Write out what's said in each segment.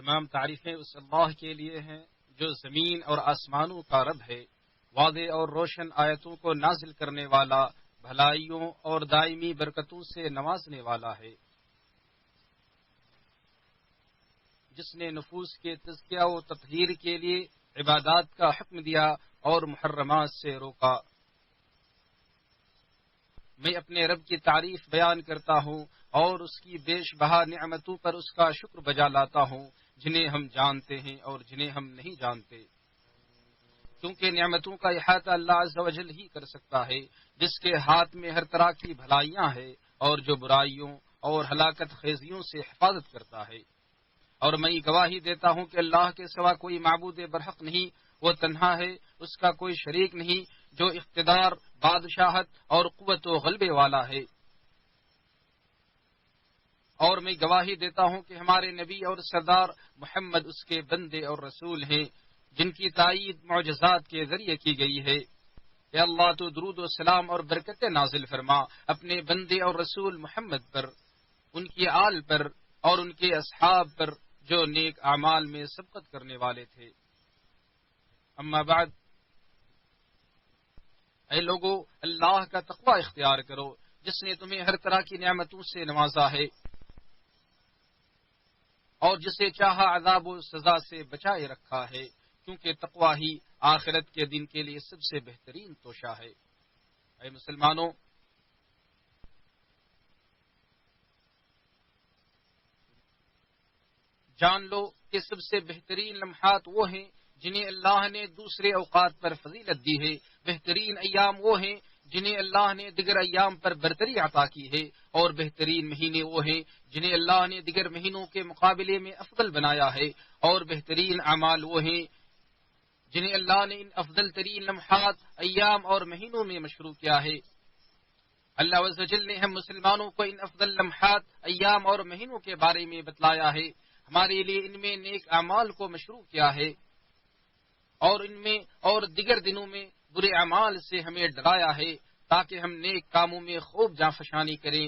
تمام تعریفیں اس اللہ کے لیے ہیں جو زمین اور آسمانوں کا رب ہے، واضح اور روشن آیتوں کو نازل کرنے والا، بھلائیوں اور دائمی برکتوں سے نوازنے والا ہے، جس نے نفوس کے تزکیہ و تطہیر کے لیے عبادات کا حکم دیا اور محرمات سے روکا۔ میں اپنے رب کی تعریف بیان کرتا ہوں اور اس کی بیش بہا نعمتوں پر اس کا شکر بجا لاتا ہوں، جنہیں ہم جانتے ہیں اور جنہیں ہم نہیں جانتے، کیونکہ نعمتوں کا احاطہ اللہ عز و جل ہی کر سکتا ہے، جس کے ہاتھ میں ہر طرح کی بھلائیاں ہیں اور جو برائیوں اور ہلاکت خیزیوں سے حفاظت کرتا ہے۔ اور میں گواہی دیتا ہوں کہ اللہ کے سوا کوئی معبود برحق نہیں، وہ تنہا ہے، اس کا کوئی شریک نہیں، جو اقتدار، بادشاہت اور قوت و غلبے والا ہے۔ اور میں گواہی دیتا ہوں کہ ہمارے نبی اور سردار محمد اس کے بندے اور رسول ہیں، جن کی تائید معجزات کے ذریعے کی گئی ہے۔ اے اللہ تو درود و سلام اور برکت نازل فرما اپنے بندے اور رسول محمد پر، ان کی آل پر اور ان کے اصحاب پر جو نیک اعمال میں سبقت کرنے والے تھے۔ اما بعد، اے لوگو، اللہ کا تقوی اختیار کرو جس نے تمہیں ہر طرح کی نعمتوں سے نوازا ہے اور جسے چاہا عذاب و سزا سے بچائے رکھا ہے، کیونکہ تقوی ہی آخرت کے دن کے لیے سب سے بہترین توشہ ہے۔ اے مسلمانوں، جان لو کہ سب سے بہترین لمحات وہ ہیں جنہیں اللہ نے دوسرے اوقات پر فضیلت دی ہے، بہترین ایام وہ ہیں جنہیں اللہ نے دیگر ایام پر برتری عطا کی ہے، اور بہترین مہینے وہ ہیں جنہیں اللہ نے دیگر مہینوں کے مقابلے میں افضل بنایا ہے، اور بہترین اعمال وہ ہیں جنہیں اللہ نے ان افضل ترین لمحات، ایام اور مہینوں میں مشروع کیا ہے۔ اللہ عز و جل نے ہم مسلمانوں کو ان افضل لمحات، ایام اور مہینوں کے بارے میں بتلایا ہے، ہمارے لیے ان میں نیک اعمال کو مشروع کیا ہے، اور ان میں اور دیگر دنوں میں برے اعمال سے ہمیں ڈرایا ہے، تاکہ ہم نیک کاموں میں خوب جانفشانی کریں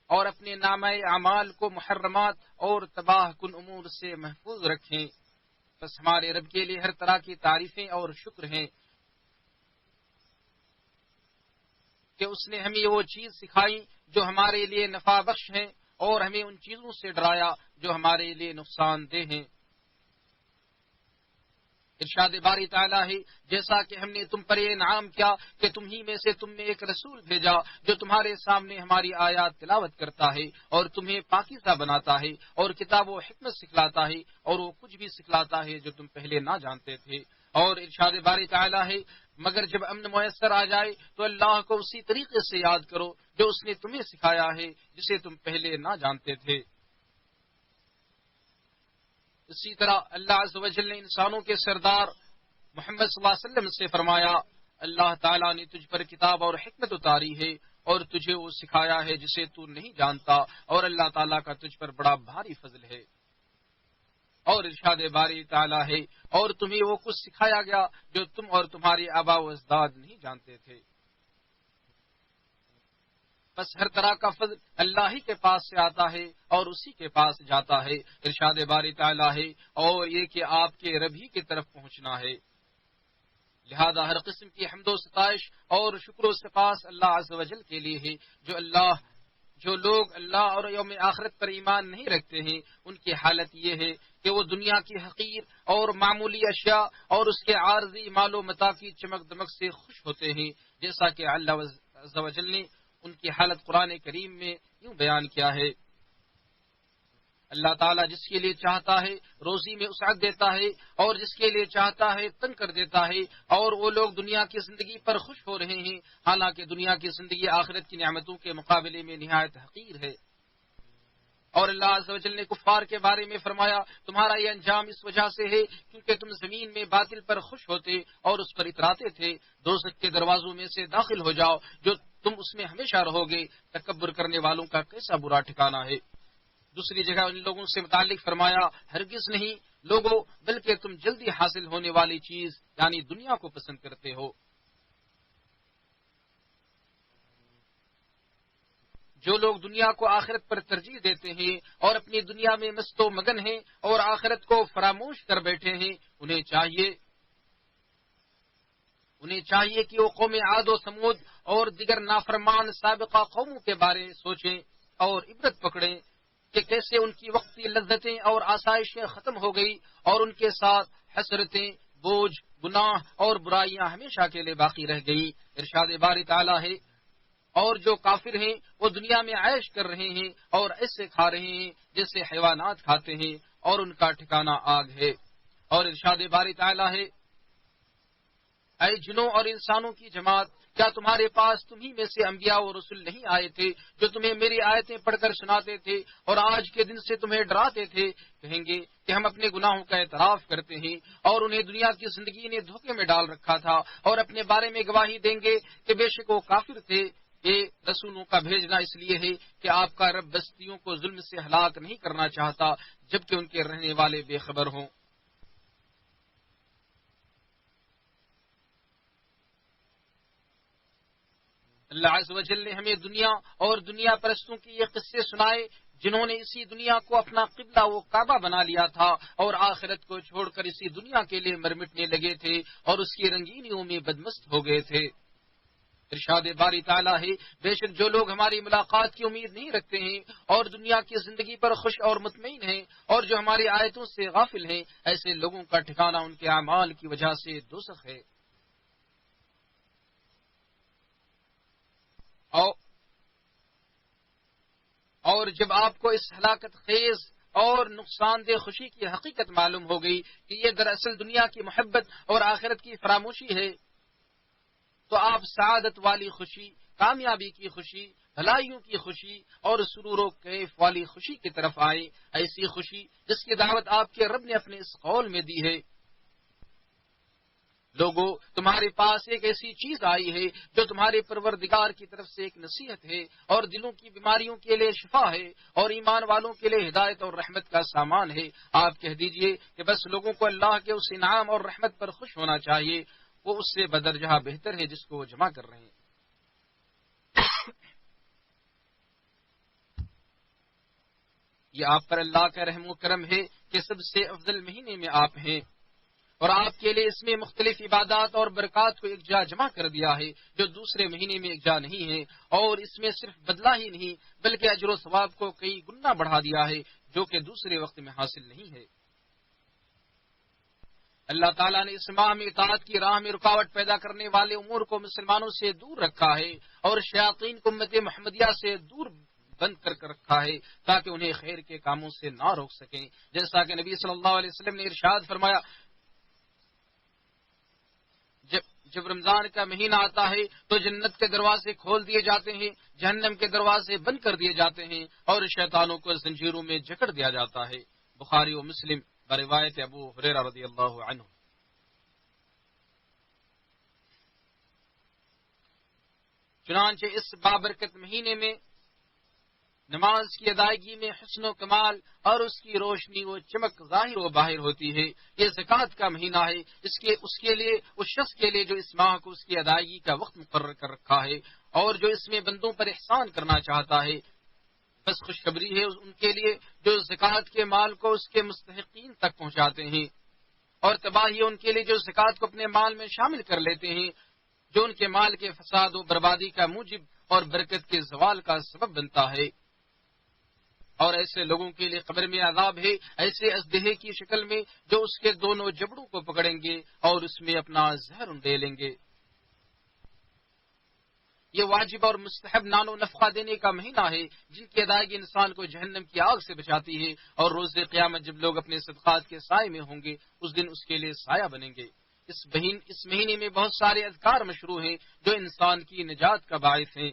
اور اپنے نامہ اعمال کو محرمات اور تباہ کن امور سے محفوظ رکھیں۔ بس ہمارے رب کے لیے ہر طرح کی تعریفیں اور شکر ہیں کہ اس نے ہمیں وہ چیز سکھائی جو ہمارے لیے نفع بخش ہیں، اور ہمیں ان چیزوں سے ڈرایا جو ہمارے لیے نقصان دہ ہیں۔ ارشاد باری تعالیٰ ہے، جیسا کہ ہم نے تم پر یہ انعام کیا کہ تمہیں میں سے تم نے ایک رسول بھیجا جو تمہارے سامنے ہماری آیات تلاوت کرتا ہے اور تمہیں پاکیزہ بناتا ہے اور کتاب و حکمت سکھلاتا ہے اور وہ کچھ بھی سکھلاتا ہے جو تم پہلے نہ جانتے تھے۔ اور ارشاد باری تعالیٰ ہے، مگر جب امن میسر آ جائے تو اللہ کو اسی طریقے سے یاد کرو جو اس نے تمہیں سکھایا ہے، جسے تم پہلے نہ جانتے تھے۔ اسی طرح اللہ عز و جل نے انسانوں کے سردار محمد صلی اللہ علیہ وسلم سے فرمایا، اللہ تعالیٰ نے تجھ پر کتاب اور حکمت اتاری ہے اور تجھے وہ سکھایا ہے جسے تو نہیں جانتا، اور اللہ تعالیٰ کا تجھ پر بڑا بھاری فضل ہے۔ اور ارشاد باری تعالیٰ ہے، اور تمہیں وہ کچھ سکھایا گیا جو تم اور تمہارے آبا و اجداد نہیں جانتے تھے۔ بس ہر طرح کا فضل اللہ ہی کے پاس سے آتا ہے اور اسی کے پاس جاتا ہے۔ ارشاد باری تعالیٰ ہے، اور یہ کہ آپ کے رب ہی کی طرف پہنچنا ہے، لہذا ہر قسم کی حمد و ستائش اور شکر و سپاس اللہ عز و جل کے لیے ہے، جو لوگ اللہ اور یوم آخرت پر ایمان نہیں رکھتے ہیں، ان کی حالت یہ ہے کہ وہ دنیا کی حقیر اور معمولی اشیاء اور اس کے عارضی مال و متاع کی چمک دمک سے خوش ہوتے ہیں، جیسا کہ اللہ عز و جل نے ان کی حالت قرآن کریم میں یوں بیان کیا ہے، اللہ تعالیٰ جس کے لیے چاہتا ہے روزی میں وسعت دیتا ہے اور جس کے لیے چاہتا ہے تنگ کر دیتا ہے، اور وہ لوگ دنیا کی زندگی پر خوش ہو رہے ہیں، حالانکہ دنیا کی زندگی آخرت کی نعمتوں کے مقابلے میں نہایت حقیر ہے۔ اور اللہ عز و جل نے کفار کے بارے میں فرمایا، تمہارا یہ انجام اس وجہ سے ہے کیونکہ تم زمین میں باطل پر خوش ہوتے اور اس پر اتراتے تھے، دوزخ کے دروازوں میں سے داخل ہو جاؤ جو تم اس میں ہمیشہ رہو گے، تکبر کرنے والوں کا کیسا برا ٹھکانہ ہے۔ دوسری جگہ ان لوگوں سے متعلق فرمایا، ہرگز نہیں لوگوں، بلکہ تم جلدی حاصل ہونے والی چیز یعنی دنیا کو پسند کرتے ہو۔ جو لوگ دنیا کو آخرت پر ترجیح دیتے ہیں اور اپنی دنیا میں مست و مگن ہیں اور آخرت کو فراموش کر بیٹھے ہیں، انہیں چاہیے کہ وہ قوم عاد و سمود اور دیگر نافرمان سابقہ قوموں کے بارے سوچیں اور عبرت پکڑیں کہ کیسے ان کی وقتی لذتیں اور آسائشیں ختم ہو گئی اور ان کے ساتھ حسرتیں، بوجھ، گناہ اور برائیاں ہمیشہ کے لیے باقی رہ گئی۔ ارشاد باری تعالیٰ ہے، اور جو کافر ہیں وہ دنیا میں عیش کر رہے ہیں اور ایسے کھا رہے ہیں جیسے حیوانات کھاتے ہیں، اور ان کا ٹھکانہ آگ ہے۔ اور ارشاد باری تعالیٰ ہے، اے جنوں اور انسانوں کی جماعت، کیا تمہارے پاس تمہیں میں سے انبیاء و رسول نہیں آئے تھے جو تمہیں میری آیتیں پڑھ کر سناتے تھے اور آج کے دن سے تمہیں ڈراتے تھے؟ کہیں گے کہ ہم اپنے گناہوں کا اعتراف کرتے ہیں، اور انہیں دنیا کی زندگی نے دھوکے میں ڈال رکھا تھا، اور اپنے بارے میں گواہی دیں گے کہ بے شک وہ کافر تھے۔ یہ رسولوں کا بھیجنا اس لیے ہے کہ آپ کا رب بستیوں کو ظلم سے ہلاک نہیں کرنا چاہتا جبکہ ان کے رہنے والے بے خبر ہوں۔ اللہ عز و جل نے ہمیں دنیا اور دنیا پرستوں کی یہ قصے سنائے جنہوں نے اسی دنیا کو اپنا قبلہ و کعبہ بنا لیا تھا اور آخرت کو چھوڑ کر اسی دنیا کے لیے مرمٹنے لگے تھے اور اس کی رنگینیوں میں بدمست ہو گئے تھے۔ ارشاد باری تعالیٰ ہے، بے شک جو لوگ ہماری ملاقات کی امید نہیں رکھتے ہیں اور دنیا کی زندگی پر خوش اور مطمئن ہیں اور جو ہماری آیتوں سے غافل ہیں، ایسے لوگوں کا ٹھکانہ ان کے اعمال کی وجہ سے دوزخ ہے۔ اور جب آپ کو اس ہلاکت خیز اور نقصان دہ خوشی کی حقیقت معلوم ہو گئی کہ یہ دراصل دنیا کی محبت اور آخرت کی فراموشی ہے، تو آپ سعادت والی خوشی، کامیابی کی خوشی، بھلائیوں کی خوشی اور سرور و کیف والی خوشی کی طرف آئیں، ایسی خوشی جس کی دعوت آپ کے رب نے اپنے اس قول میں دی ہے۔ لوگو، تمہارے پاس ایک ایسی چیز آئی ہے جو تمہارے پروردگار کی طرف سے ایک نصیحت ہے اور دلوں کی بیماریوں کے لیے شفا ہے اور ایمان والوں کے لیے ہدایت اور رحمت کا سامان ہے۔ آپ کہہ دیجئے کہ بس لوگوں کو اللہ کے اس انعام اور رحمت پر خوش ہونا چاہیے، وہ اس سے بدرجہ بہتر ہے جس کو وہ جمع کر رہے ہیں۔ یہ آپ پر اللہ کا رحم و کرم ہے کہ سب سے افضل مہینے میں آپ ہیں اور آپ کے لیے اس میں مختلف عبادات اور برکات کو ایک جا جمع کر دیا ہے جو دوسرے مہینے میں ایک جا نہیں ہے، اور اس میں صرف بدلہ ہی نہیں بلکہ اجر و ثواب کو کئی گنا بڑھا دیا ہے جو کہ دوسرے وقت میں حاصل نہیں ہے۔ اللہ تعالیٰ نے اس ماہ میں اطاعت کی راہ میں رکاوٹ پیدا کرنے والے امور کو مسلمانوں سے دور رکھا ہے اور شیاطین کو امت محمدیہ سے دور بند کر رکھا ہے تاکہ انہیں خیر کے کاموں سے نہ روک سکیں، جیسا کہ نبی صلی اللہ علیہ وسلم نے ارشاد فرمایا، جب رمضان کا مہینہ آتا ہے تو جنت کے دروازے کھول دیے جاتے ہیں، جہنم کے دروازے بند کر دیے جاتے ہیں اور شیطانوں کو زنجیروں میں جکڑ دیا جاتا ہے۔ بخاری و مسلم بروایت ابو ہریرہ رضی اللہ عنہ۔ چنانچہ اس بابرکت مہینے میں نماز کی ادائیگی میں حسن و کمال اور اس کی روشنی و چمک ظاہر و باہر ہوتی ہے۔ یہ زکوٰۃ کا مہینہ ہے، اس شخص کے لیے جو اس ماہ کو اس کی ادائیگی کا وقت مقرر کر رکھا ہے اور جو اس میں بندوں پر احسان کرنا چاہتا ہے، بس خوشخبری ہے ان کے لیے جو زکوٰۃ کے مال کو اس کے مستحقین تک پہنچاتے ہیں، اور تباہی ان کے لیے جو زکوٰۃ کو اپنے مال میں شامل کر لیتے ہیں، جو ان کے مال کے فساد و بربادی کا موجب اور برکت کے زوال کا سبب بنتا ہے۔ اور ایسے لوگوں کے لیے قبر میں عذاب ہے، ایسے ازدہے کی شکل میں جو اس کے دونوں جبڑوں کو پکڑیں گے اور اس میں اپنا زہر انڈیلیں گے۔ یہ واجب اور مستحب نان و نفقہ دینے کا مہینہ ہے جن کی ادائیگی انسان کو جہنم کی آگ سے بچاتی ہے، اور روز قیامت جب لوگ اپنے صدقات کے سائے میں ہوں گے اس دن اس کے لیے سایہ بنیں گے۔ اس مہینے میں بہت سارے اذکار مشروع ہیں جو انسان کی نجات کا باعث ہیں۔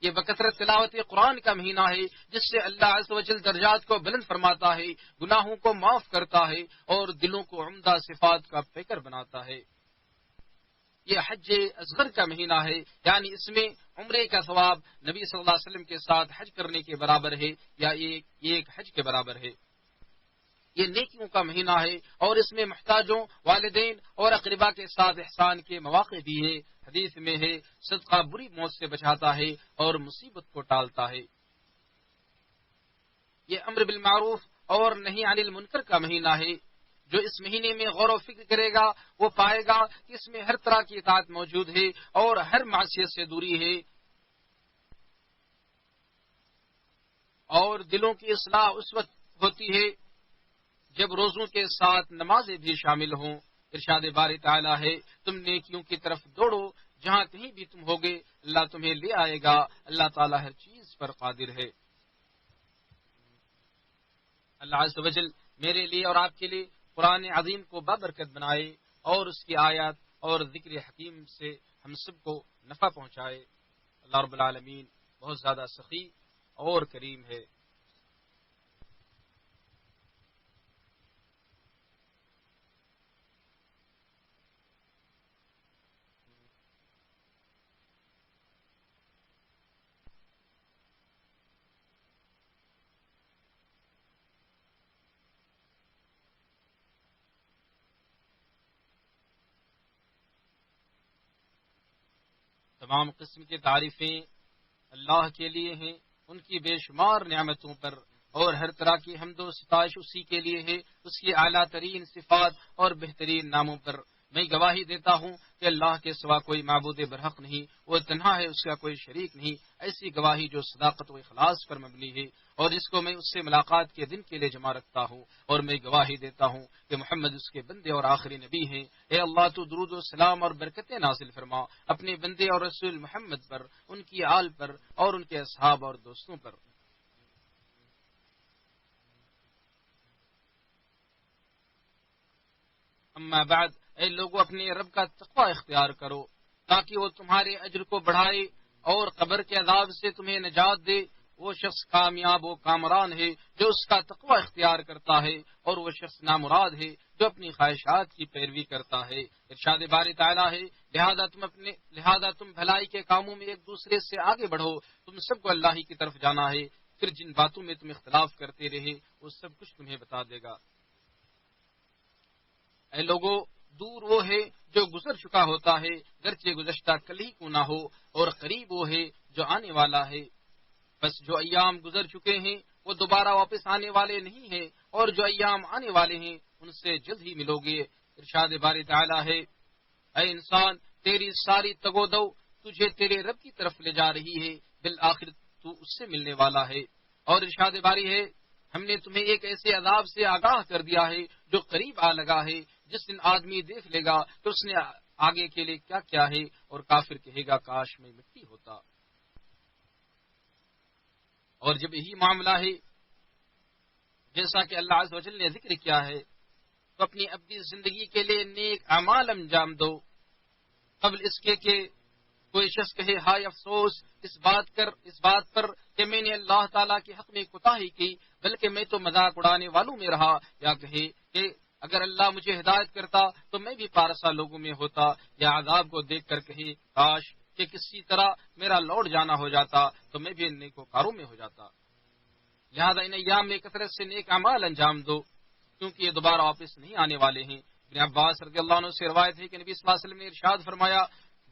یہ بکثرت تلاوت قرآن کا مہینہ ہے جس سے اللہ عز و جل درجات کو بلند فرماتا ہے، گناہوں کو معاف کرتا ہے اور دلوں کو عمدہ صفات کا پیکر بناتا ہے۔ یہ حج اصغر کا مہینہ ہے، یعنی اس میں عمرے کا ثواب نبی صلی اللہ علیہ وسلم کے ساتھ حج کرنے کے برابر ہے یا ایک حج کے برابر ہے۔ یہ نیکیوں کا مہینہ ہے اور اس میں محتاجوں، والدین اور اقربا کے ساتھ احسان کے مواقع بھی ہیں۔ حدیث میں ہے، صدقہ بری موت سے بچاتا ہے اور مصیبت کو ٹالتا ہے۔ یہ امر بالمعروف اور نہی عن المنکر کا مہینہ ہے. جو اس مہینے میں غور و فکر کرے گا وہ پائے گا کہ اس میں ہر طرح کی اطاعت موجود ہے اور ہر معصیت سے دوری ہے، اور دلوں کی اصلاح اس وقت ہوتی ہے جب روزوں کے ساتھ نمازیں بھی شامل ہوں. ارشاد باری تعالی ہے، تم نیکیوں کی طرف دوڑو، جہاں کہیں بھی تم ہوگے اللہ تمہیں لے آئے گا. اللہ تعالی ہر چیز پر قادر ہے. اللہ عز و جل میرے لیے اور آپ کے لیے قرآن عظیم کو بابرکت بنائے اور اس کی آیات اور ذکر حکیم سے ہم سب کو نفع پہنچائے. اللہ رب العالمین بہت زیادہ سخی اور کریم ہے. تمام قسم کی تعریفیں اللہ کے لیے ہیں، ان کی بے شمار نعمتوں پر، اور ہر طرح کی حمد و ستائش اسی کے لیے ہے، اس کی اعلیٰ ترین صفات اور بہترین ناموں پر. میں گواہی دیتا ہوں کہ اللہ کے سوا کوئی معبود برحق نہیں، وہ تنہا ہے، اس کا کوئی شریک نہیں. ایسی گواہی جو صداقت و اخلاص پر مبنی ہے اور جس کو میں اس سے ملاقات کے دن کے لیے جمع رکھتا ہوں. اور میں گواہی دیتا ہوں کہ محمد اس کے بندے اور آخری نبی ہیں. اے اللہ تو درود و سلام اور برکتیں نازل فرما اپنے بندے اور رسول محمد پر، ان کی آل پر اور ان کے اصحاب اور دوستوں پر. اما بعد، اے لوگوں اپنے رب کا تقوی اختیار کرو تاکہ وہ تمہارے اجر کو بڑھائے اور قبر کے عذاب سے تمہیں نجات دے. وہ شخص کامیاب و کامران ہے جو اس کا تقوی اختیار کرتا ہے، اور وہ شخص نامراد ہے جو اپنی خواہشات کی پیروی کرتا ہے. ارشاد باری تعالیٰ ہے، لہذا تم بھلائی کے کاموں میں ایک دوسرے سے آگے بڑھو. تم سب کو اللہ ہی کی طرف جانا ہے، پھر جن باتوں میں تم اختلاف کرتے رہے وہ سب کچھ تمہیں بتا دے گا. اے لوگوں، دور وہ ہے جو گزر چکا ہوتا ہے، گرچہ گزشتہ کل ہی کو نہ ہو، اور قریب وہ ہے جو آنے والا ہے. بس جو ایام گزر چکے ہیں وہ دوبارہ واپس آنے والے نہیں ہیں، اور جو ایام آنے والے ہیں ان سے جلد ہی ملو گے. ارشاد باری تعالیٰ ہے، اے انسان، تیری ساری تگو دو تجھے تیرے رب کی طرف لے جا رہی ہے، بالآخر تو اس سے ملنے والا ہے. اور ارشاد باری ہے، ہم نے تمہیں ایک ایسے عذاب سے آگاہ کر دیا ہے جو قریب آ لگا ہے. جس دن آدمی دیکھ لے گا تو اس نے آگے کے لیے کیا کیا ہے، اور کافر کہے گا کاش میں مٹی ہوتا. اور جب یہی معاملہ ہے جیسا کہ اللہ عز و جل نے ذکر کیا ہے، تو اپنی ابدی زندگی کے لیے نیک اعمال انجام دو قبل اس کے کہ کوئی شخص کہے ہائے افسوس اس بات پر کہ میں نے اللہ تعالیٰ کے حق میں کوتاہی کی، بلکہ میں تو مذاق اڑانے والوں میں رہا. یا کہے کہ اگر اللہ مجھے ہدایت کرتا تو میں بھی پارسا لوگوں میں ہوتا. یا عذاب کو دیکھ کر کہے کاش کہ کسی طرح میرا لوٹ جانا ہو جاتا تو میں بھی ان نیکوکاروں میں ہو جاتا. لہذا ان ایام میں کثرت سے نیک اعمال انجام دو کیونکہ یہ دوبارہ واپس نہیں آنے والے ہیں. ابن عباس رضی اللہ عنہ سے روایت ہے کہ نبی صلی اللہ علیہ وسلم نے ارشاد فرمایا،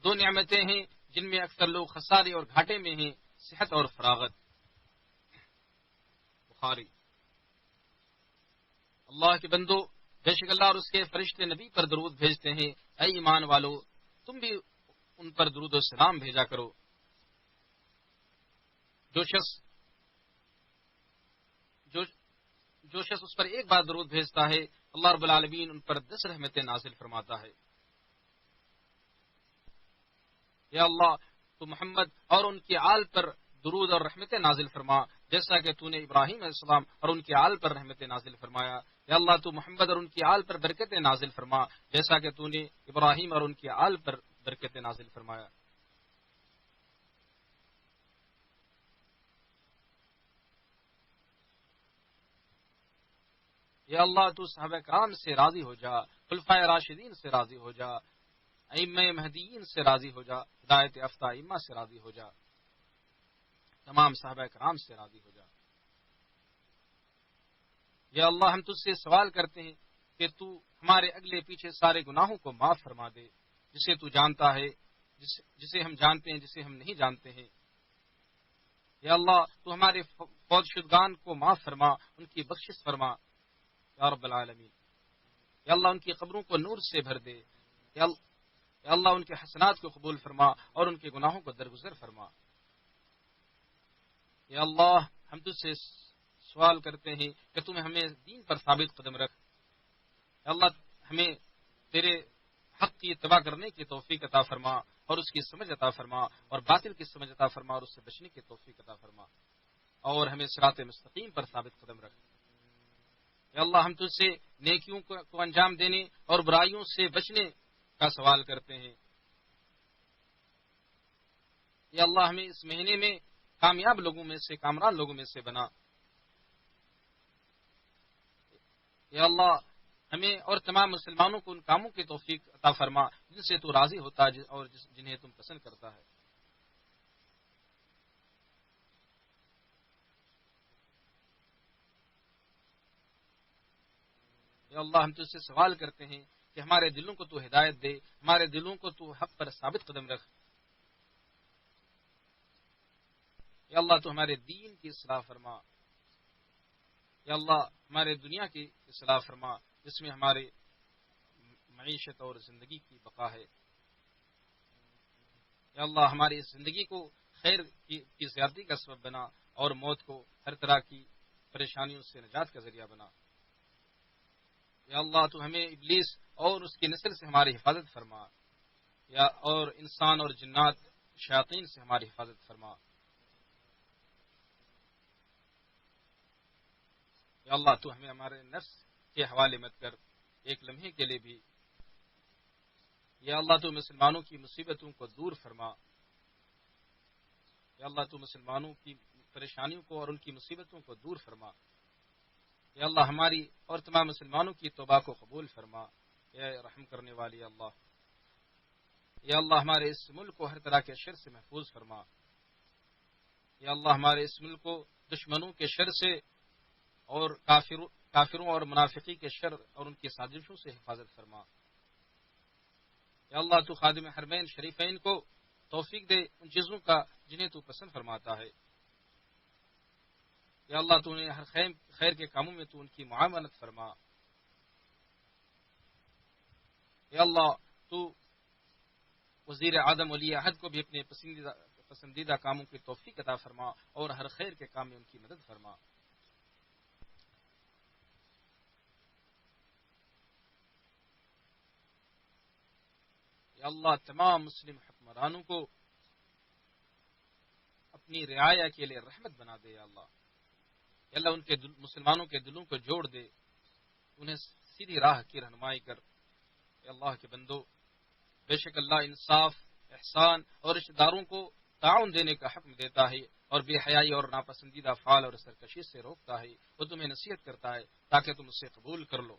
دو نعمتیں ہیں جن میں اکثر لوگ خسارے اور گھاٹے میں ہیں، صحت اور فراغت. بخاری. اللہ کے بندو، بے شک اللہ اور اس کے فرشتے نبی پر درود بھیجتے ہیں. اے ایمان والو، تم بھی ان پر درود و سلام بھیجا کرو. جو شخص اس پر ایک بار درود بھیجتا ہے اللہ رب العالمین ان پر 10 رحمتیں نازل فرماتا ہے. یا اللہ تو محمد اور ان کی آل پر درود اور رحمتیں نازل فرما جیسا کہ تو نے ابراہیم علیہ السلام اور ان کی آل پر رحمتیں نازل فرمایا. یا اللہ تو محمد اور ان کی آل پر برکتیں نازل فرما جیسا کہ تو نے ابراہیم اور ان کی آل پر برکتیں نازل فرمایا. یا اللہ تو صحابہ کرام سے راضی ہو جا، خلفائے راشدین سے راضی ہو جا، ائمہ مہدیین سے راضی ہو جا، ہدایت یافتہ ائمہ سے راضی ہو جا، تمام صحابہ کرام سے راضی ہو جا. یا اللہ ہم تجھ سے سوال کرتے ہیں کہ تو ہمارے اگلے پیچھے سارے گناہوں کو معاف فرما دے، جسے تو جانتا ہے، جسے ہم جانتے ہیں، جسے ہم نہیں جانتے ہیں. یا اللہ تو ہمارے فوت شدگان کو معاف فرما، ان کی بخشش فرما یا رب العالمین۔ یا اللہ ان کی قبروں کو نور سے بھر دے، یا اللہ ان کے حسنات کو قبول فرما اور ان کے گناہوں کو درگزر فرما۔ یا اللہ ہم تجھ سے سوال کرتے ہیں کہ تم ہمیں دین پر ثابت قدم رکھ۔ یا اللہ ہمیں تیرے حق کی اتباع کرنے کی توفیق عطا فرما اور اس کی سمجھ عطا فرما، اور باطل کی سمجھ عطا فرما اور اس سے بچنے کی توفیق عطا فرما، اور ہمیں صراط مستقیم پر ثابت قدم رکھ۔ یا اللہ ہم تجھ سے نیکیوں کو انجام دینے اور برائیوں سے بچنے کا سوال کرتے ہیں۔ یا اللہ ہمیں اس مہینے میں کامیاب لوگوں میں سے، کامران لوگوں میں سے بنا۔ یا اللہ ہمیں اور تمام مسلمانوں کو ان کاموں کی توفیق عطا فرما جن سے تو راضی ہوتا ہے اور جنہیں تم پسند کرتا ہے۔ یا اللہ ہم تجھ سے سوال کرتے ہیں کہ ہمارے دلوں کو تو ہدایت دے، ہمارے دلوں کو تو حق پر ثابت قدم رکھ۔ یا اللہ تو ہمارے دین کی اصلاح فرما۔ یا اللہ ہمارے دنیا کی اصلاح فرما جس میں ہمارے معیشت اور زندگی کی بقا ہے۔ یا اللہ ہماری اس زندگی کو خیر کی زیادتی کا سبب بنا اور موت کو ہر طرح کی پریشانیوں سے نجات کا ذریعہ بنا۔ یا اللہ تو ہمیں ابلیس اور اس کی نسل سے ہماری حفاظت فرما، یا اور انسان اور جنات شیاطین سے ہماری حفاظت فرما۔ یا اللہ تو ہمیں ہمارے نفس کے حوالے مت کر ایک لمحے کے لیے بھی۔ یا اللہ تو مسلمانوں کی مصیبتوں کو دور فرما۔ یا اللہ تو مسلمانوں کی پریشانیوں کو اور ان کی مصیبتوں کو دور فرما۔ یا اللہ ہماری اور تمام مسلمانوں کی توبہ کو قبول فرما، یا رحم کرنے والی اللہ۔ یا اللہ ہمارے اس ملک کو ہر طرح کے شر سے محفوظ فرما۔ یا اللہ ہمارے اس ملک کو دشمنوں کے شر سے اور کافروں اور منافقی کے شر اور ان کی سازشوں سے حفاظت فرما۔ یا اللہ تو خادم حرمین شریفین کو توفیق دے ان چیزوں کا جنہیں تو پسند فرماتا ہے۔ یا اللہ تو انہیں ہر خیر کے کاموں میں تو ان کی معاونت فرما۔ یا اللہ تو وزیر اعظم ولی عہد کو بھی اپنے پسندیدہ کاموں کی توفیق عطا فرما اور ہر خیر کے کام میں ان کی مدد فرما۔ یا اللہ تمام مسلم حکمرانوں کو اپنی رعایا کے لیے رحمت بنا دے۔ یا اللہ ان کے مسلمانوں کے دلوں کو جوڑ دے، انہیں سیدھی راہ کی رہنمائی کر۔ یا اللہ کے بندو، بے شک اللہ انصاف، احسان اور رشتہ داروں کو تعاون دینے کا حکم دیتا ہے اور بے حیائی اور ناپسندیدہ فعل اور سرکشی سے روکتا ہے۔ وہ تمہیں نصیحت کرتا ہے تاکہ تم اسے قبول کر لو۔